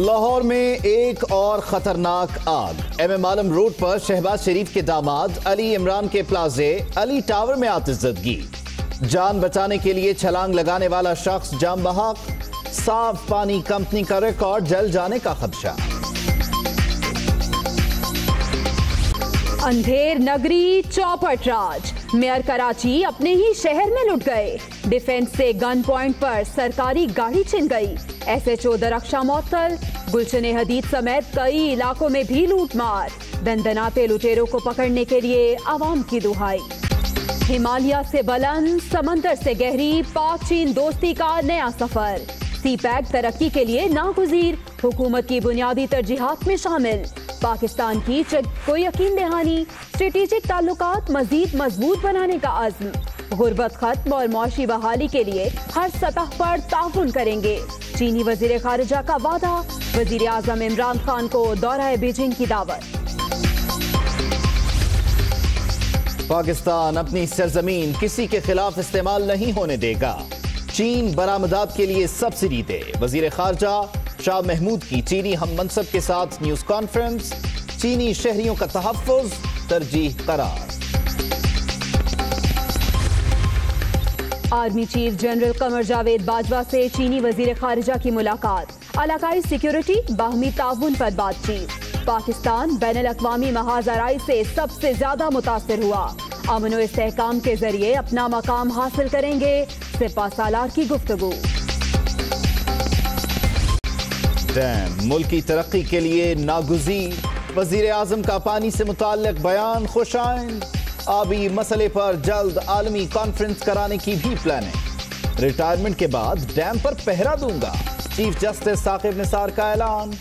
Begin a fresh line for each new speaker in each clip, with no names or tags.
लाहौर में एक और खतरनाक आग। एमएम आलम रोड पर शहबाज शरीफ के दामाद अली इमरान के प्लाजे अली टावर में आतिशज़दगी। जान बचाने के लिए छलांग लगाने वाला शख्स जाम बहक। साफ पानी कंपनी का रिकॉर्ड जल जाने का खदशा।
अंधेर नगरी चौपट राज। मेयर कराची अपने ही शहर में लुट गए। डिफेंस से गन पॉइंट पर सरकारी गाड़ी छिन गई। एसएचओ दरख्शा मौतल। गुलशन हदीद समेत कई इलाकों में भी लूटमार। दंदनाते लुटेरों को पकड़ने के लिए आवाम की दुहाई। हिमालय से बुलंद, समंदर से गहरी, पाक चीन दोस्ती का नया सफर। सी पैक तरक्की के लिए नागुज़ीर, हुकूमत की बुनियादी तरजीहात में शामिल। पाकिस्तान की को यकीन दहानी, स्ट्रेटेजिक ताल्लुकात मजीद मजबूत बनाने का अज़्म। गुर्बत खत्म और मौशी बहाली के लिए हर सतह पर ताउन करेंगे। चीनी वजीर खारिजा का वादा। वजीर आज़म इमरान खान को दौरा बीजिंग की दावत।
पाकिस्तान अपनी सरजमीन किसी के खिलाफ इस्तेमाल नहीं होने देगा। चीन बरामदात के लिए सब्सिडी दे। वजीर खारजा शाह महमूद की चीनी हम मनसब के साथ न्यूज कॉन्फ्रेंस। चीनी शहरियों का तहफ्फुज़ तरजीह करार।
Army chief general Qamar Javed Bajwa से चीनी वजीर खारिजा की मुलाकात। इलाकाई सिक्योरिटी बाहमी ताउन पर बातचीत। पाकिस्तान बैनुल अक़वामी महाज़राई से सबसे ज्यादा मुतासिर हुआ। अमन व इस्तेहकाम के जरिए अपना मकाम हासिल करेंगे। सिपा सालार की गुफ्तगू।
डैम मुल्क की तरक्की के लिए नागुज़ीर। वजीर आज़म का पानी से मुताल्लिक बयान खुशाइन। आबी मसले पर जल्द आलमी कॉन्फ्रेंस कराने की भी प्लानिंग। रिटायरमेंट के बाद डैम पर पहरा दूंगा, चीफ जस्टिस साकिब निसार का ऐलान।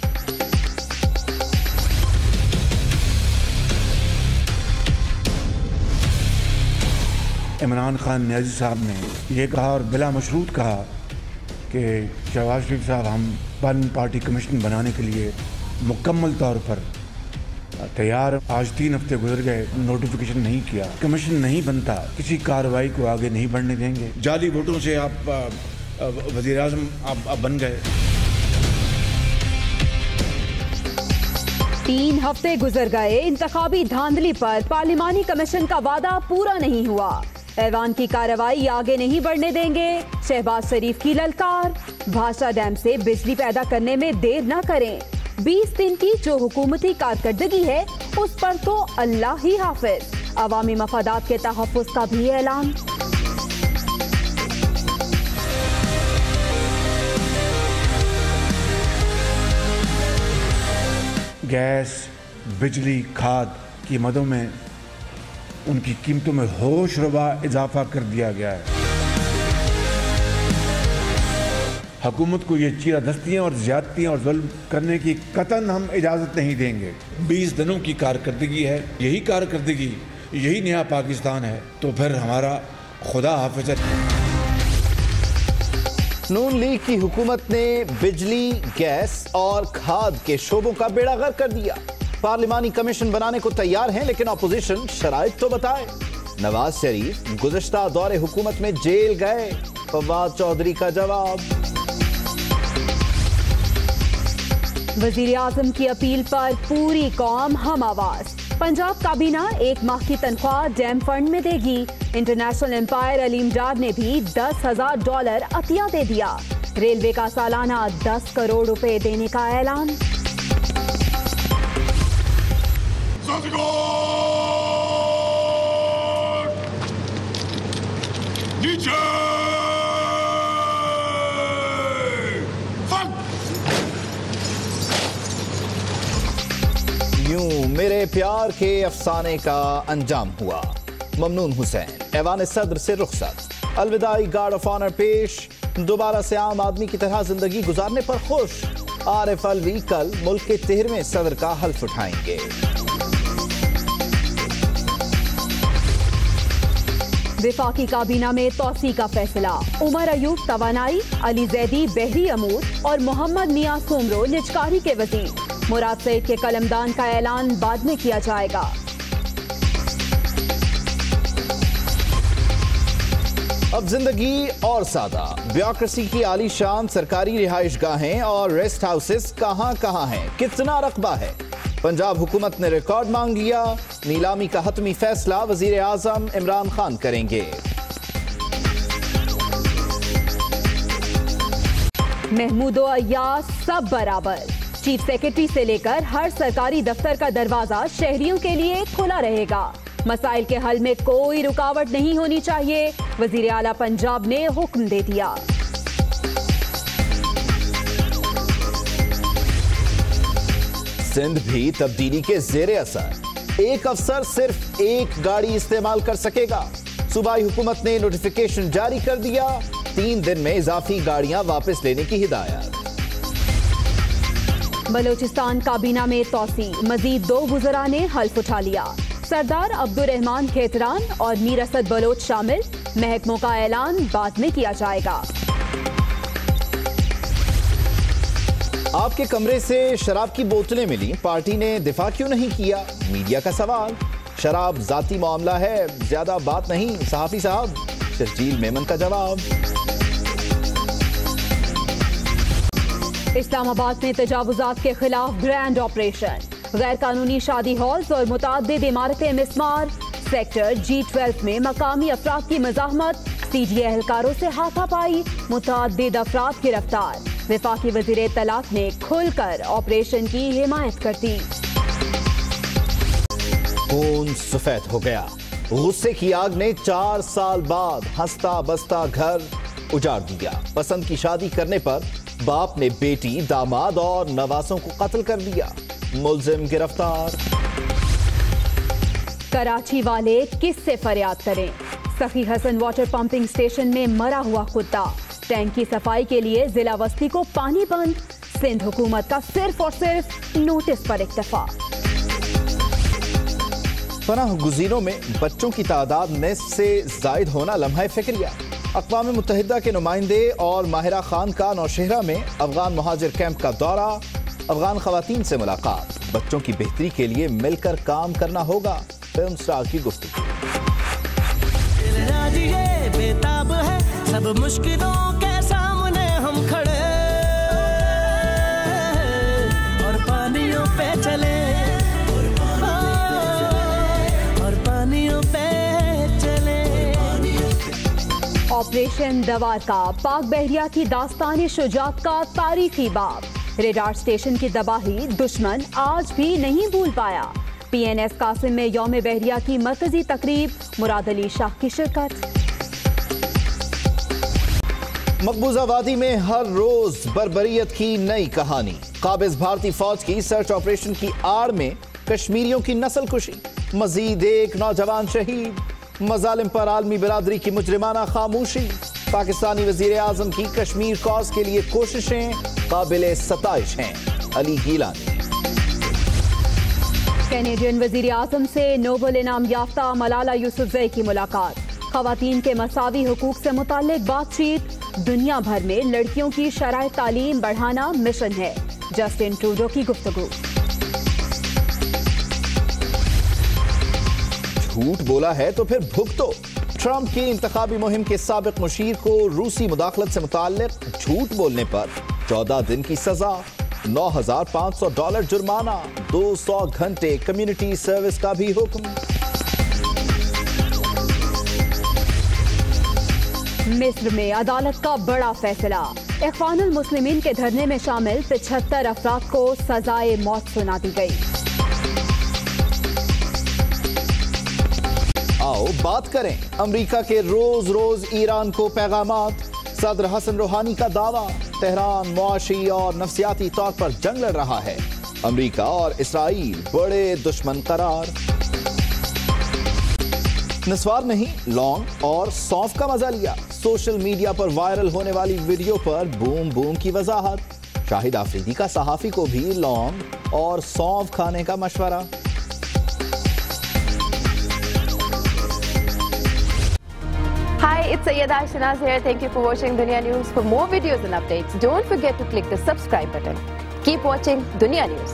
इमरान खान न्याजी साहब ने यह कहा और बिला मशरूत कहा कि शहबाज शरीफ साहब हम पार्लियामेंट पार्टी कमीशन बनाने के लिए मुकम्मल तौर पर तैयार। आज 3 हफ्ते गुजर गए, नोटिफिकेशन नहीं किया, कमीशन नहीं बनता, किसी कार्रवाई को आगे नहीं बढ़ने देंगे। जाली वोटों से आप वज़ीर आज़म आप बन गए।
3 हफ्ते गुजर गए, इंतखाबी धांधली पर पार्लिमानी कमीशन का वादा पूरा नहीं हुआ। ऐवान की कार्रवाई आगे नहीं बढ़ने देंगे। शहबाज शरीफ की ललकार। भाषा डैम से बिजली पैदा करने में देर न करें। 20 दिन की जो हुकूमती कारकर्दगी है उस पर तो अल्लाह ही हाफिज। अवामी मफादात के तहफ़्फ़ुज़ का भी ऐलान।
गैस, बिजली, खाद की मदों में उनकी कीमतों में होशरुबा इजाफा कर दिया गया है। हुकूमत को ये चीरादस्तियाँ और ज़्यादतियाँ और जुल्म करने की कतन हम इजाज़त नहीं देंगे। 20 दिनों की कारकर्दगी है, यही कारकर्दगी, यही नया पाकिस्तान है, तो फिर हमारा खुदा हाफिज़।
नून लीग की हुकूमत ने बिजली, गैस और खाद के शोबों का बेड़ा गर्क कर दिया। पार्लिमानी कमीशन बनाने को तैयार हैं, लेकिन अपोजिशन शराइत तो बताए। नवाज शरीफ गुज़श्ता दौरे हुकूमत में जेल गए। फवाद चौधरी का जवाब।
वजीर आज़म की अपील पर पूरी कौम हम आवाज। पंजाब काबीना 1 माह की तनख्वाह डैम फंड में देगी। इंटरनेशनल एम्पायर अलीम डार ने भी $10,000 अतिया दे दिया। रेलवे का सालाना 10 करोड़ रुपए देने का ऐलान।
यूं मेरे प्यार के अफसाने का अंजाम हुआ। ममनून हुसैन ऐवान सदर से रुखसत। अलविदाई गार्ड ऑफ ऑनर पेश। दोबारा से आम आदमी की तरह जिंदगी गुजारने पर खुश। आरिफ अलवी कल मुल्क के 13वें सदर का हल्फ उठाएंगे।
विफाकी काबीना में तौसी का फैसला। उमर अयूब तवानाई, अली जैदी बहरी अमूर और मोहम्मद मियां सोमरो निजकारी के वजीर। मुराद सईद के कलमदान का ऐलान बाद में किया जाएगा।
अब जिंदगी और सादा। ब्यूरोक्रेसी की आलीशान सरकारी रिहाइशगाहें और रेस्ट हाउसेस कहां कहां हैं, कितना रकबा है। पंजाब हुकूमत ने रिकॉर्ड मांग लिया। नीलामी का हतमी फैसला वजीर आजम इमरान खान करेंगे।
महमूद और अय्याज सब बराबर। चीफ सेक्रेटरी से लेकर हर सरकारी दफ्तर का दरवाजा शहरियों के लिए खुला रहेगा। मसाइल के हल में कोई रुकावट नहीं होनी चाहिए, वजीर आला पंजाब ने हुक्म दे दिया।
सिंध भी तब्दीली के जेरे असर। एक अफसर सिर्फ एक गाड़ी इस्तेमाल कर सकेगा। सूबाई हुकूमत ने नोटिफिकेशन जारी कर दिया। 3 दिन में इजाफी गाड़ियां वापस लेने की हिदायत।
बलोचिस्तान काबीना में तौसी, मजीद 2 वुज़रा ने हल्फ उठा लिया। सरदार अब्दुर्रहमान खेतरान और मीर असद बलोच शामिल। महकमों का ऐलान बाद में किया जाएगा।
आपके कमरे से शराब की बोतलें मिली, पार्टी ने दिफा क्यों नहीं किया? मीडिया का सवाल। शराब जाती मामला है, ज्यादा बात नहीं सहाफी साहब। शर्जील मेमन का जवाब।
इस्लामाबाद में तजावुजात के खिलाफ ग्रैंड ऑपरेशन। गैर कानूनी शादी हॉल्स और मुताद्दिद इमारतें मिस्मार। सेक्टर G12 में मकामी अफराद की मज़ाहमत। CGA एहलकारों से हाथापाई, मुताद्दिद अफराद गिरफ्तार। वफाकी वज़ीर इत्तलात ने खुलकर ऑपरेशन की हिमायत कर दी।
खून सफेद हो गया। गुस्से की आग ने 4 साल बाद हंसता बसता घर उजाड़ दिया। पसंद की शादी करने पर बाप ने बेटी, दामाद और नवासों को कत्ल कर दिया। मुलजिम गिरफ्तार।
कराची वाले किससे फरियाद करें? सखी हसन वाटर पंपिंग स्टेशन में मरा हुआ कुत्ता। टैंक की सफाई के लिए जिला वस्ती को पानी बंद। सिंध हुकूमत का सिर्फ और सिर्फ नोटिस पर इक्तफा।
पनाह गुज़ीरों में बच्चों की तादाद निस्फ से जायद होना लम्हा फिक्रिया। अक़वाम मुत्तहिदा के नुमाइंदे और माहिरा खान का नौशहरा में अफगान मुहाजिर कैंप का दौरा। अफगान खवातीन से मुलाकात। बच्चों की बेहतरी के लिए मिलकर काम करना होगा। फिल्म स्टार की गुफ्तगू।
बेताब है सब मुश्किलों के सामने हम खड़े और पानियों पे चले और पानियों पे चले।
ऑपरेशन दवार का पाक बहरिया की दास्तान शुजात का तारीखी बाब। रेडार स्टेशन की तबाही दुश्मन आज भी नहीं भूल पाया। PNS कासिम में यौम बहरिया की मरकजी तकरीब। मुराद अली शाह की शिरकत।
मकबूजा वादी में हर रोज बर्बरियत की नई कहानी। काबिज भारतीय फौज की सर्च ऑपरेशन की आड़ में कश्मीरियों की नस्ल कुशी। मजीद एक नौजवान शहीद। मजालिम पर आलमी बिरादरी की मुजरिमाना खामोशी। पाकिस्तानी वजीर आजम की कश्मीर कॉज के लिए कोशिशें काबिले सताइश हैं। अली गीलानी।
कैनेडियन वजीर आजम से नोबल इनाम याफ्ता मलाला यूसुफजई की मुलाकात। खवातीन के मसावी हुकूक से मुताल्लिक बातचीत। दुनिया भर में लड़कियों की शराय तालीम बढ़ाना मिशन है। जस्टिन ट्रूडो की गुफ्तगू।
झूठ बोला है तो फिर भुगतो। ट्रंप की इंतखाबी मुहिम के साबिक मुशीर को रूसी मुदाखलत से मुताल्लिक झूठ बोलने पर 14 दिन की सजा, $9,500 जुर्माना, 200 घंटे कम्युनिटी सर्विस का भी हुक्म।
मिस्र में अदालत का बड़ा फैसला। इख्वानुल मुस्लिमीन के धरने में शामिल 75 अफराद को सजाए मौत सुना दी गई।
आओ बात करें अमेरिका के रोज रोज ईरान को पैगामात। सदर हसन रूहानी का दावा, तेहरान मुआशी और नफसियाती तौर पर जंग लड़ रहा है। अमेरिका और इसराइल बड़े दुश्मन करार। नस्वार नहीं, लौंग और सौंफ का मजा लिया। सोशल मीडिया पर वायरल होने वाली वीडियो पर बूम बूम की वजाहत। शाहिद आफरीदी का सहाफी को भी लौंग और सौंफ खाने का मशवरा।
Hi, it's Sayyeda Shanaz here. Thank you for watching Dunya News. For more videos and updates, don't forget to click the subscribe button. Keep watching Dunya News.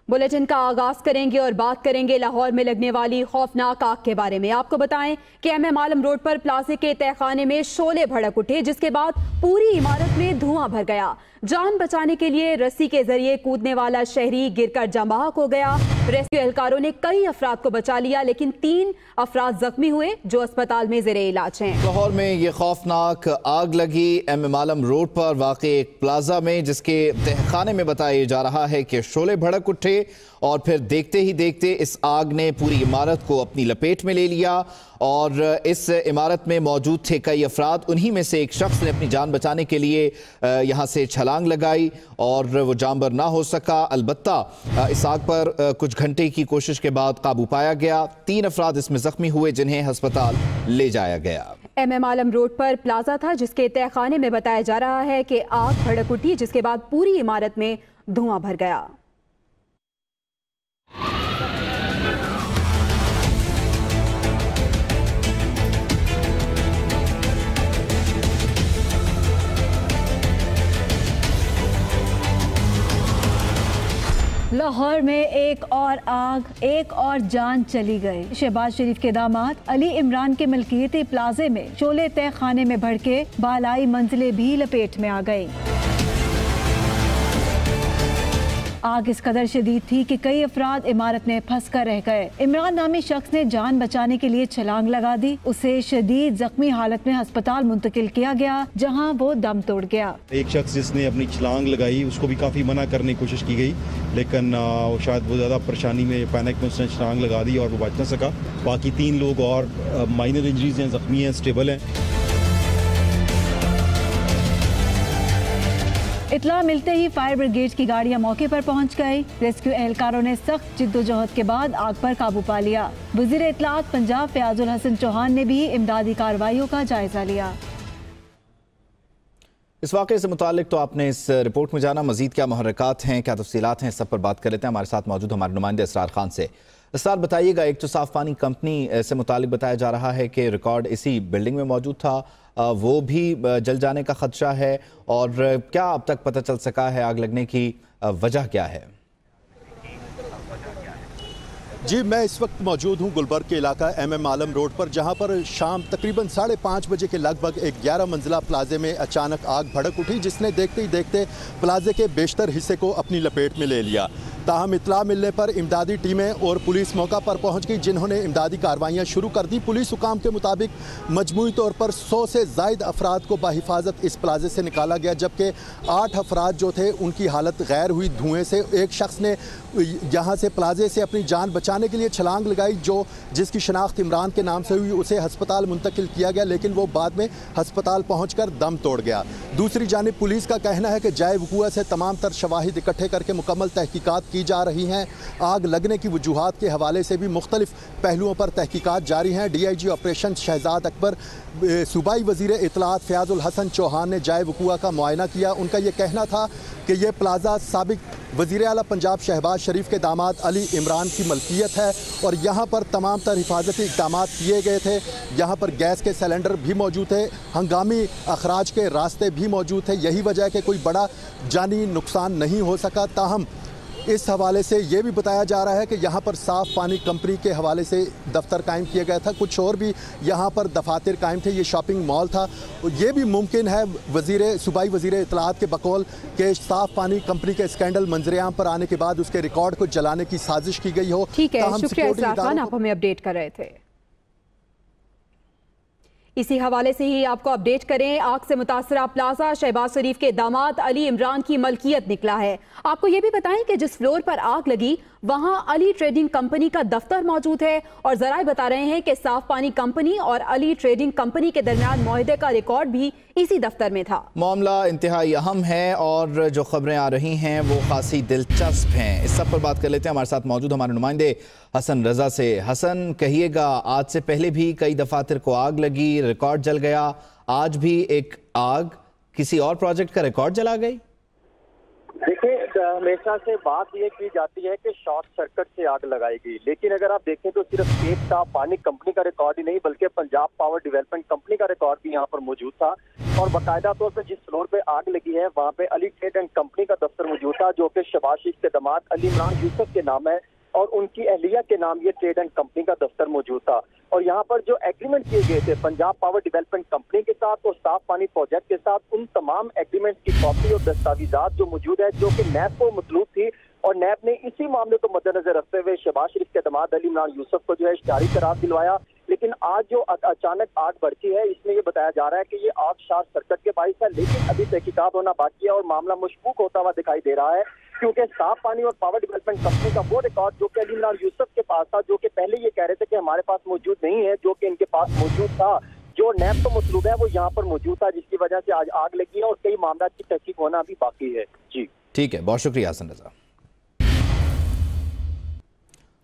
Bulletin का आगाज करेंगे और बात करेंगे लाहौर में लगने वाली खौफनाक आग के बारे में। आपको बताएं कि MM आलम रोड पर प्लाजे के तहखाने में शोले भड़क उठे, जिसके बाद पूरी इमारत में धुआं भर गया। जान बचाने के लिए रस्सी के जरिए कूदने वाला शहरी गिरकर जमाक हो गया। रेस्क्यू एहलकारों ने कई अफराद को बचा लिया, लेकिन 3 अफराद जख्मी हुए जो अस्पताल में ज़ेरे इलाज हैं।
लाहौर में ये खौफनाक आग लगी MM आलम रोड पर वाक़ एक प्लाजा में, जिसके तहखाने में बताया जा रहा है कि शोले भड़क उठे और फिर देखते ही देखते इस आग ने पूरी इमारत को अपनी लपेट में ले लिया और इस इमारत में मौजूद थे कई अफराद। उन्हीं में से एक शख्स ने अपनी जान बचाने के लिए यहाँ से छलांग लगाई और वो जानबर ना हो सका। अलबत्ता इस आग पर कुछ घंटे की कोशिश के बाद काबू पाया गया। 3 अफराद इसमें जख्मी हुए जिन्हें अस्पताल ले जाया गया।
MM आलम रोड पर प्लाजा था जिसके तहखाने में बताया जा रहा है कि आग भड़क उठी, जिसके बाद पूरी इमारत में धुआं भर गया।
लाहौर में एक और आग, एक और जान चली गई। शहबाज शरीफ के दामाद अली इमरान के मलकियती प्लाजे में शोले तय खाने में भड़के बालाई मंजिलें भी लपेट में आ गई। आग इस कदर शदीद थी कि कई अफराद इमारत में फंस कर रह गए। इमरान नामी शख्स ने जान बचाने के लिए छलांग लगा दी। उसे शदीद जख्मी हालत में अस्पताल मुंतकिल किया गया, जहां वो दम तोड़ गया।
एक शख्स जिसने अपनी छलांग लगाई उसको भी काफ़ी मना करने की कोशिश की गई, लेकिन शायद वो ज़्यादा परेशानी में, पैनिक में उसने छलांग लगा दी और वो बच न सका। बाकी 3 लोग और माइनर इंजरीज हैं, जख्मी हैं, स्टेबल हैं।
इतला मिलते ही फायर ब्रिगेड की गाड़ियां मौके पर पहुंच गई। रेस्क्यू एहलकारों ने सख्त जिद्दोजहद के बाद आग पर काबू पा लिया। वज़ीर इत्तलात पंजाब फयाजुल हसन चौहान ने भी इमदादी कार्रवाइयों का जायजा लिया।
इस वाक़े से मुतालिक तो आपने इस रिपोर्ट में जाना, मजीद क्या मुहर्रिकात हैं, क्या तफसीलात हैं, सब पर बात कर लेते हैं। हमारे साथ मौजूद हमारे नुमाइंदे इसरार खान से। इसरार, बताइएगा, एक तो साफ पानी कंपनी से मुतालिक बताया जा रहा है कि रिकॉर्ड इसी बिल्डिंग में मौजूद था, वो भी जल जाने का खदशा है, और क्या अब तक पता चल सका है आग लगने की वजह क्या है?
जी, मैं इस वक्त मौजूद हूँ गुलबर्ग के इलाका MM आलम रोड पर, जहाँ पर शाम तकरीबन 5:30 बजे के लगभग एक 11 मंजिला प्लाजे में अचानक आग भड़क उठी, जिसने देखते ही देखते प्लाजे के बेशतर हिस्से को अपनी लपेट में ले लिया। ताहम इतला मिलने पर इमदादी टीमें और पुलिस मौका पर पहुंच गई, जिन्होंने इमदादी कार्रवाइयाँ शुरू कर दी। पुलिस हुकाम के मुताबिक मजमूई तौर पर 100 से ज़ायद अफराद को बाहिफाजत इस प्लाजे से निकाला गया, जबकि 8 अफराद जो थे उनकी हालत गैर हुई धुएँ से। एक शख्स ने यहाँ से प्लाजे से अपनी जान बचाने के लिए छलांग लगाई, जिसकी शनाख्त इमरान के नाम से हुई। उसे हस्पताल मुंतकिल किया गया, लेकिन वो बाद में हस्पताल पहुँचकर दम तोड़ गया। दूसरी जानिब पुलिस का कहना है कि जाए वक़ूआ से तमाम तर शवाहिद इकट्ठे करके मुकम्मल तहकीकात की जा रही हैं। आग लगने की वजूहात के हवाले से भी मुख्तलिफ पहलुओं पर तहकीकात जारी हैं। DIG ऑपरेशन शहजाद अकबर, सूबाई वज़ीर इत्तलात फयाजुल हसन चौहान ने जाए वक़ूआ का मुआयना किया। उनका ये कहना था कि यह प्लाजा साबिक वज़ीर आला पंजाब शहबाज शरीफ के दामाद अली इमरान की मलकियत है और यहाँ पर तमाम तर हिफाजती इक़दाम किए गए थे। यहाँ पर गैस के सिलेंडर भी मौजूद थे, हंगामी अखराज के रास्ते भी मौजूद थे। यही वजह है कि कोई बड़ा जानी नुकसान नहीं हो सका। ताहम इस हवाले से ये भी बताया जा रहा है कि यहाँ पर साफ़ पानी कंपनी के हवाले से दफ्तर कायम किया गया था, कुछ और भी यहाँ पर दफातर कायम थे, ये शॉपिंग मॉल था। ये भी मुमकिन है सूबाई वज़ीर इत्तलात के बकौल के साफ़ पानी कंपनी के स्कैंडल मंजरेआम पर आने के बाद उसके रिकॉर्ड को जलाने की साजिश की गई हो।
ठीक है, शुक्रिया इसरार खान, आप हमें अपडेट कर रहे थे। इसी हवाले से ही आपको अपडेट करें, आग से मुतासरा प्लाजा शहबाज शरीफ के दामाद अली इमरान की मलकियत निकला है। आपको ये भी बताएं कि जिस फ्लोर पर आग लगी वहां अली ट्रेडिंग कंपनी का दफ्तर मौजूद है और जराए बता रहे हैं कि साफ पानी कंपनी और अली ट्रेडिंग कंपनी के दरमियान मुआहदे का रिकॉर्ड भी इसी दफ्तर में था। मामला इंतहाई अहम है और जो खबरें आ रही हैं वो खासी दिलचस्प हैं। इस सब पर बात कर लेते हैं। हमारे साथ मौजूद हमारे नुमाइंदे हसन रजा से। हसन, कहिएगा, आज से पहले भी कई दफातर को आग लगी, रिकॉर्ड जल गया, आज भी एक आग किसी और प्रोजेक्ट का रिकॉर्ड जला गई।
देखिए, हमेशा से बात ये की जाती है कि शॉर्ट सर्किट से आग लगाएगी, लेकिन अगर आप देखें तो सिर्फ स्टेट का पानी कंपनी का रिकॉर्ड ही नहीं बल्कि पंजाब पावर डेवलपमेंट कंपनी का रिकॉर्ड भी यहाँ पर मौजूद था। और बाकायदा तौर पर जिस फ्लोर पे आग लगी है वहाँ पे अली ट्रेड एंड कंपनी का दफ्तर मौजूद था, जो कि शहबाज शरीफ के दामाद अली इमरान यूसुफ के नाम है और उनकी अहलिया के नाम ये ट्रेड एंड कंपनी का दफ्तर मौजूद था। और यहाँ पर जो एग्रीमेंट किए गए थे पंजाब पावर डेवलपमेंट कंपनी के साथ और साफ पानी प्रोजेक्ट के साथ, उन तमाम एग्रीमेंट की कॉपी और दस्तावेजात जो मौजूद है, जो कि नैब को मतलूब थी और नैब ने इसी मामले को मद्देनजर रखते हुए शहबाज शरीफ के दामाद अली इमरान यूसुफ को जो है इश्तिहारी करार दिलवाया। लेकिन आज जो अचानक आग बढ़ती है, इसमें ये बताया जा रहा है कि ये आग शॉर्ट सर्किट के बाइस है, लेकिन अभी तहकीकात होना बाकी है और मामला मशकूक होता हुआ दिखाई दे रहा है, क्योंकि साफ पानी और पावर डेवलपमेंट कंपनी का वो रिकॉर्ड जो कि अली इमरान यूसुफ के पास था, जो कि पहले ये कह रहे थे कि हमारे पास मौजूद नहीं है, जो कि इनके पास मौजूद था, जो नैब को मतलूब है वो यहाँ पर मौजूद था, जिसकी वजह से आज आग लगी है और कई मामला की तहकीक होना अभी बाकी है। जी
ठीक है, बहुत शुक्रिया हसन रजा।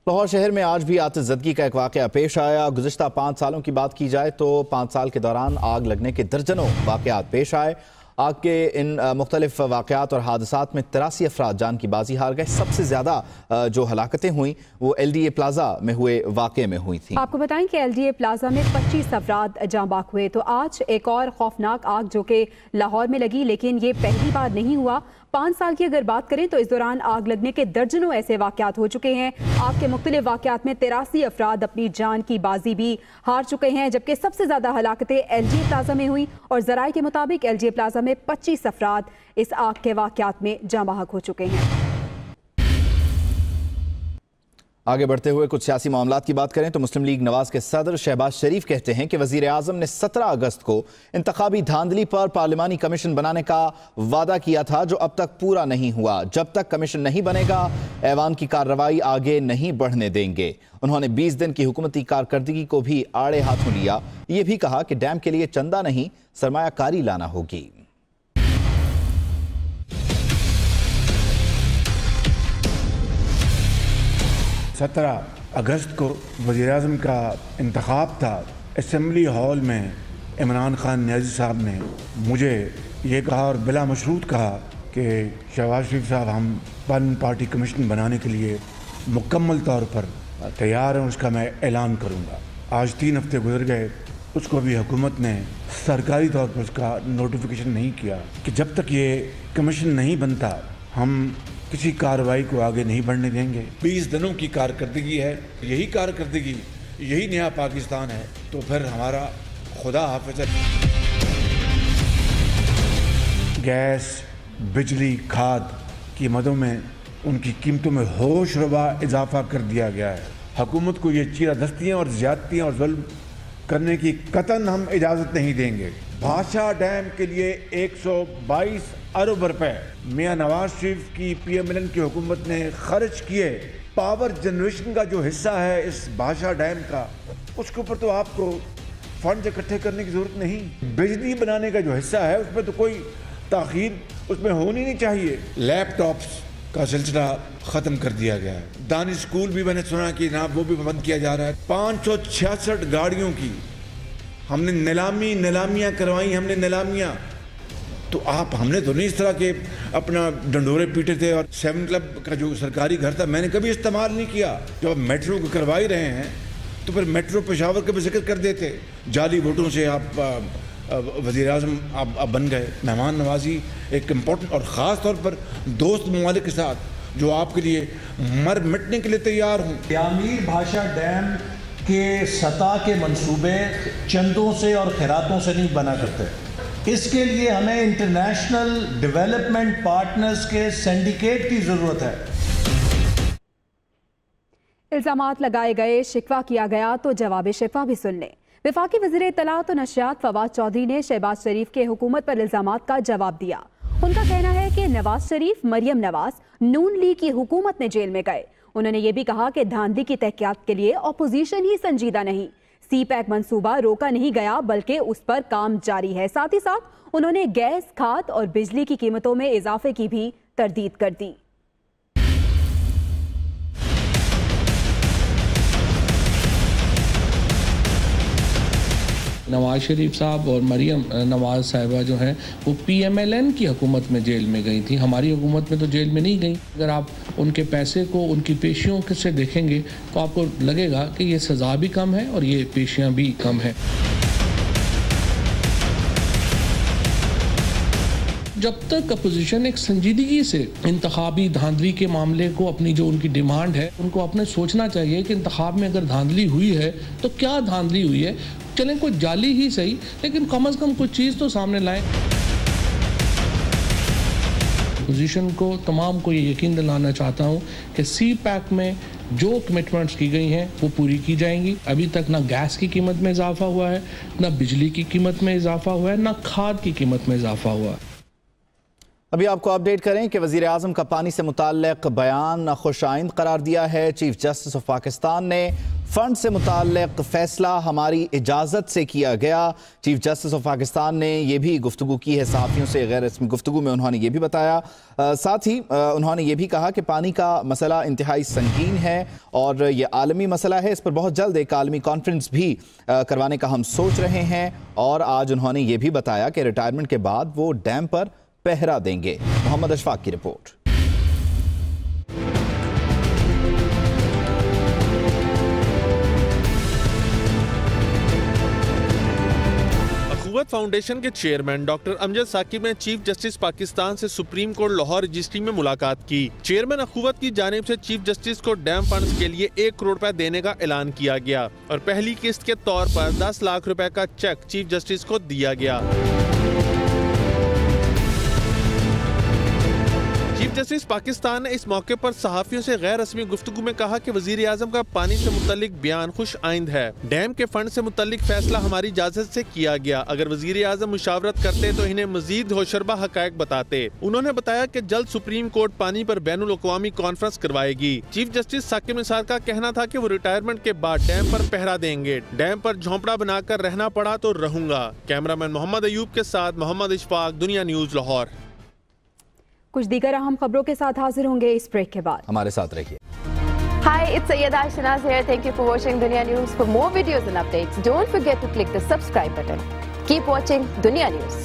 लाहौर शहर में आज भी आतिशज़दगी का एक वाक़या पेश आया। गुज़िश्ता 5 सालों की बात की जाए तो 5 साल के दौरान आग लगने के दर्जनों वाक़यात पेश आए। आग के इन मुख्तलिफ वाक़यात और हादसात में 83 अफराद जान की बाजी हार गए। सबसे ज़्यादा जो हलाकतें हुई वो LDA प्लाजा में हुए वाक़े में हुई थी।
आपको बताएं कि LDA प्लाजा में 25 अफराद जाँ बाक हुए। तो आज एक और खौफनाक आग जो कि लाहौर में लगी, लेकिन ये पहली बार नहीं हुआ। 5 साल की अगर बात करें तो इस दौरान आग लगने के दर्जनों ऐसे वाक़यात हो चुके हैं। आग के मुख्तलिफ वाक़यात में 83 अफराद अपनी जान की बाजी भी हार चुके हैं, जबकि सबसे ज़्यादा हलाकतें LDA प्लाजा में हुई और ज़राए के मुताबिक LDA प्लाजा में 25 अफराद इस आग के वाक़यात में जाँ बहक हो चुके हैं।
आगे बढ़ते हुए कुछ सियासी मामलात की बात करें तो मुस्लिम लीग नवाज के सदर शहबाज शरीफ कहते हैं कि वजीर आजम ने 17 अगस्त को इंतखाबी धांधली पर पार्लिमानी कमीशन बनाने का वादा किया था, जो अब तक पूरा नहीं हुआ। जब तक कमीशन नहीं बनेगा ऐवान की कार्रवाई आगे नहीं बढ़ने देंगे। उन्होंने 20 दिन की हुकूमती कारकर्दगी को भी आड़े हाथों लिया। ये भी कहा कि डैम के लिए चंदा नहीं सरमायाकारी लाना होगी।
17 अगस्त को वज़ीर-ए-आज़म का इंतखाब था। असम्बली हॉल में इमरान खान नियाज़ी साहब ने मुझे ये कहा और बिला मशरूत कहा कि शहबाज शरीफ साहब, हम पार्लियामेंट पार्टी कमीशन बनाने के लिए मुकम्मल तौर पर तैयार हैं, उसका मैं ऐलान करूँगा। आज 3 हफ्ते गुजर गए, उसको भी हुकूमत ने सरकारी तौर पर उसका नोटिफिकेशन नहीं किया कि जब तक ये कमीशन नहीं बनता हम किसी कार्रवाई को आगे नहीं बढ़ने देंगे। 20 दिनों की कारकर्दगी है, यही कारकर्दगी, यही नया पाकिस्तान है, तो फिर हमारा खुदा हाफिज़ है। गैस, बिजली, खाद कीमतों में, उनकी कीमतों में होश रवा इजाफा कर दिया गया है। हुकूमत को ये चीरादस्तियाँ और ज़्यादतियाँ और जुल्म करने की कतन हम इजाज़त नहीं देंगे। भाषा डैम के लिए 122 अरब रुपए मियां नवाज शरीफ की PMLN की हुकूमत ने खर्च किए। पावर जनरेशन का जो हिस्सा है इस भाषा डैम का, उसके ऊपर तो आपको फंड इकट्ठे करने की जरूरत नहीं। बिजली बनाने का जो हिस्सा है उसमें तो कोई ताखीर उसमें होनी नहीं चाहिए। लैपटॉप्स का सिलसिला ख़त्म कर दिया गया है। दानिश स्कूल भी मैंने सुना कि ना वो भी बंद किया जा रहा है। 566 गाड़ियों की हमने नीलामियाँ करवाई, हमने नीलामियाँ। तो हमने तो नहीं इस तरह के अपना डंडोरे पीटे थे। और 7 क्लब का जो सरकारी घर था मैंने कभी इस्तेमाल नहीं किया। जब आप मेट्रो को करवा ही रहे हैं तो फिर मेट्रो पेशावर का भी जिक्र कर देते। जाली वोटों से आप वज़ीर आज़म आप बन गए। मेहमान नवाजी एक इम्पोर्टेंट और ख़ास तौर पर दोस्त ममालिक के साथ जो आपके लिए मर मिटने के लिए तैयार हूँ।
तामीर भाषा डैम के सतह के मंसूबे चंदों से और खैरातों से नहीं बना करते। इसके लिए हमें इंटरनेशनल डेवलपमेंट पार्टनर्स के सिंडिकेट की ज़रूरत है।
इल्ज़ामात लगाए गए, शिकवा किया गया तो जवाब शिकवा भी सुन लें। वफाकी वज़ीर इत्तलात और नशियात फवाद चौधरी ने शहबाज शरीफ के हुकूमत पर इल्ज़ामात का जवाब दिया। उनका कहना है कि नवाज शरीफ, मरियम नवाज नून लीग की हुकूमत में जेल में गए। उन्होंने ये भी कहा कि धांधली की तहकीकात के लिए अपोजिशन ही संजीदा नहीं। CPEC मंसूबा रोका नहीं गया बल्कि उस पर काम जारी है। साथ ही साथ उन्होंने गैस, खाद और बिजली की कीमतों में इजाफे की भी तरदीद कर दी।
नवाज शरीफ साहब और मरियम नवाज साहिबा जो हैं वो PMLN की हुकूमत में जेल में गई थी, हमारी हुकूमत में तो जेल में नहीं गई। अगर आप उनके पैसे को उनकी पेशियों से देखेंगे तो आपको लगेगा कि ये सज़ा भी कम है और ये पेशियाँ भी कम हैं। जब तक अपोजिशन एक संजीदगी से इंतखाबी धांधली के मामले को, अपनी जो उनकी डिमांड है, उनको अपने सोचना चाहिए कि इंतखाब में अगर धांधली हुई है तो क्या धांधली हुई है। चलें कोई जाली ही सही, लेकिन कम से कम कुछ चीज़ तो सामने लाएं। अपोजिशन को, तमाम को ये यकीन दिलाना चाहता हूँ कि CPAC में जो कमिटमेंट्स की गई हैं वो पूरी की जाएंगी। अभी तक ना गैस की कीमत में इजाफा हुआ है, ना बिजली की कीमत में इजाफा हुआ है, ना खाद की कीमत में इजाफा हुआ है।
अभी आपको अपडेट करें कि वज़ीर आज़म का पानी से मुताल्लिक़ बयान खुशाइंद करार दिया है। चीफ जस्टिस ऑफ पाकिस्तान ने फंड से मुताल्लिक़ फैसला हमारी इजाज़त से किया गया। चीफ जस्टिस ऑफ पाकिस्तान ने यह भी गुफ्तगू की है सहाफ़ियों से, गैर रस्मी गुफ्तगू में उन्होंने ये भी बताया। साथ ही उन्होंने ये भी कहा कि पानी का मसला इंतहाई संगीन है और ये आलमी मसला है। इस पर बहुत जल्द एक आलमी कॉन्फ्रेंस भी करवाने का हम सोच रहे हैं। और आज उन्होंने ये भी बताया कि रिटायरमेंट के बाद वो डैम पर पहरा देंगे। मोहम्मद अशफाक की रिपोर्ट।
अखुवत फाउंडेशन के चेयरमैन डॉक्टर अमजद साकिब ने चीफ जस्टिस पाकिस्तान से सुप्रीम कोर्ट लाहौर रजिस्ट्री में मुलाकात की। चेयरमैन अखुवत की जानिब से चीफ जस्टिस को डैम फंड्स के लिए 1 करोड़ रुपए देने का ऐलान किया गया और पहली किस्त के तौर पर 10 लाख रुपए का चेक चीफ जस्टिस को दिया गया। चीफ जस्टिस पाकिस्तान ने इस मौके पर सहाफियों से गैर रस्मी गुफ्तगू में कहा कि वजीर आजम का पानी से मुतल्लिक बयान खुश आइंद है। डैम के फंड से मुतल्लिक फैसला हमारी इजाजत से किया गया। अगर वजीर आजम मुशावरत करते तो इन्हें मजीद होशरबा हकायक बताते। उन्होंने बताया कि जल्द सुप्रीम कोर्ट पानी पर बैनुल अक़वामी कॉन्फ्रेंस करवाएगी। चीफ जस्टिस साकिब निसार का कहना था कि वो रिटायरमेंट के बाद डैम पर पहरा देंगे। डैम पर झोंपड़ा बनाकर रहना पड़ा तो रहूंगा। कैमरामैन मोहम्मद अयूब के साथ मोहम्मद इशफाक, दुनिया न्यूज, लाहौर।
कुछ दीगर अहम खबरों के साथ हाजिर होंगे इस ब्रेक के बाद।
हमारे साथ रहिए।
Hi, it's Sayyeda Shanaz here. Thank you for watching Dunya News. For more videos and updates, don't forget to click the subscribe button. Keep watching Dunya News.